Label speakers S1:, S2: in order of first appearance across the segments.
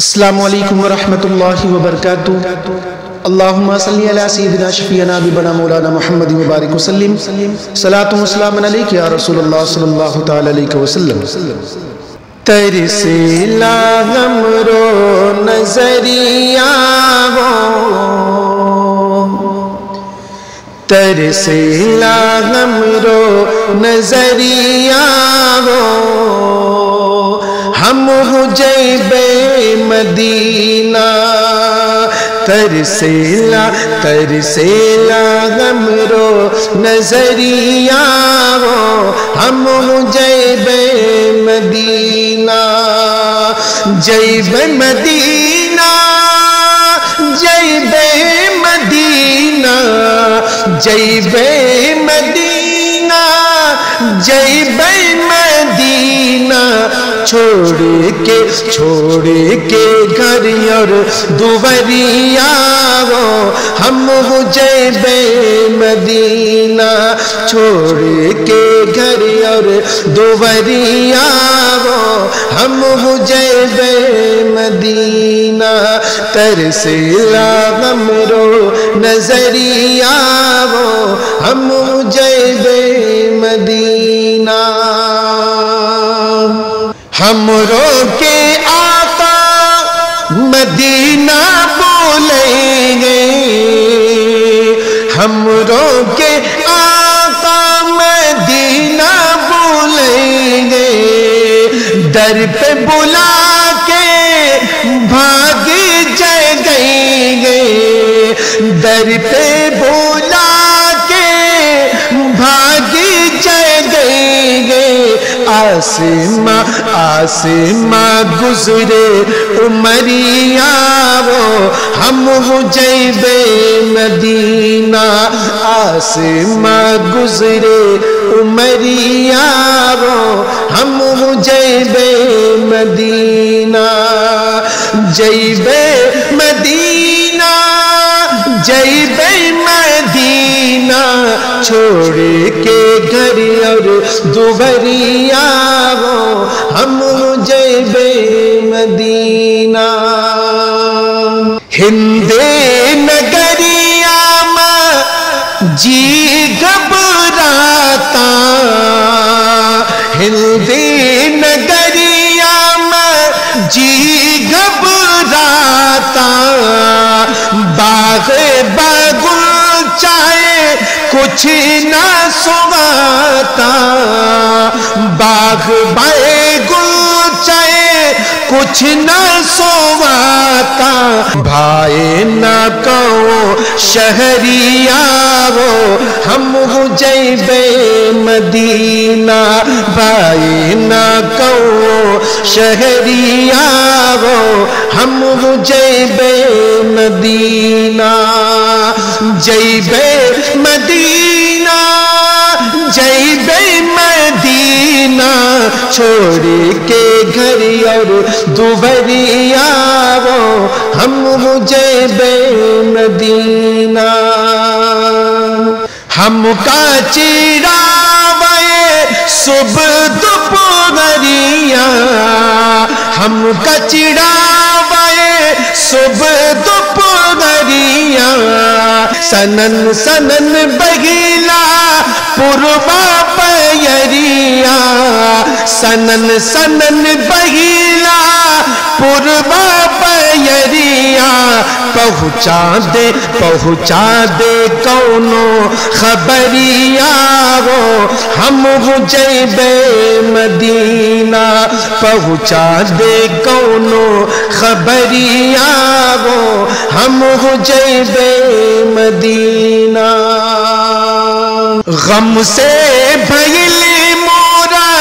S1: السلام علیکم ورحمۃ اللہ وبرکاتہ۔ اللہم صلی علی سیدنا شفیعنا بنا مولانا محمد مبارک وسلم، صلاۃ و سلام علیک یا رسول اللہ صلی اللہ تعالی علیہ وسلم۔ ترسیلا غمرو نظریہ ترسیلا غمرو نظریہ ہم حجیب مدینہ، ترسیلا غمرو نظریہ ہم حجیب مدینہ، جیب مدینہ جیب مدینہ جیب مدینہ جیب مدینہ، چھوڑ کے گھر اور دوریہ ہم جیب مدینہ، چھوڑ کے گھر اور دوریہ ہم جیب مدینہ، ترسیلا غمرو نظریہ ہم جیب مدینہ، ہم رو کے آقا مدینہ بولیں گے، ہم رو کے آقا مدینہ بولیں گے، در پہ بلا کے بھاگ جائیں گے، در پہ بلا کے بھاگ جائیں گے، آسماں گزرے عمریہ ہم جیب مدینہ، آسماں گزرے عمریہ ہم جیب مدینہ، جیب مدینہ جیب مدینہ، چھوڑ کے گھر اور دوریہ ہم جیب مدینہ، ہند نگریہ میں جی گھبراتا، ہند نگریہ میں جی گھبراتا، باغ بگل چاہے کچھ نہ سواتا، باغ بگل چاہے کچھ نہ سواتا، بھائی نہ کہو شہریہ ہم جیب مدینہ، بھائی نہ کہو شہریہ ہم جیب مدینہ، جیب مدینہ جیب مدینہ، چھوڑ کے گھر اور دوریہ ہم جیب مدینہ، ہم کا چراغے صبح دوپہریہ، ہم کا چراغے صبح دوپہریہ، سنن سنن بگلا پوربا پیریہ، سنن سنن بگلا پوربا پیریہ، پہنچا دے کونو خبریہ ہم جیب مدینہ، پہنچا دے کونو خبریہ ہم جیب مدینہ، غم سے بھیل مورا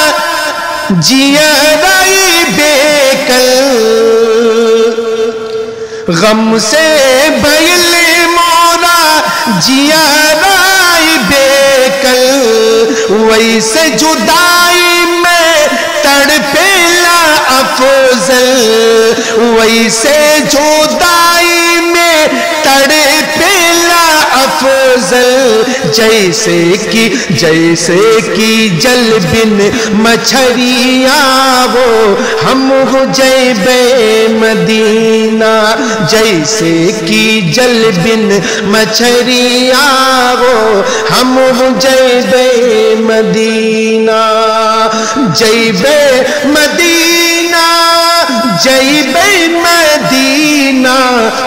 S1: جیرائی بے کل، غم سے بھیل مورا جیرائی بے کل، ویسے جدائی میں تڑپیلا افضل، ویسے جدائی میں تڑپیلا افضل، جیسے کی جل بن مچھریاں وہ ہم ہو جیب مدینہ جیسے کی جل بن مچھریا ہو ہم جیب مدینہ جیب مدینہ جیب مدینہ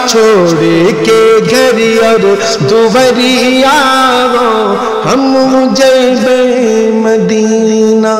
S1: چھوڑ کے گھر اور دووریا ہو ہم جیب مدینہ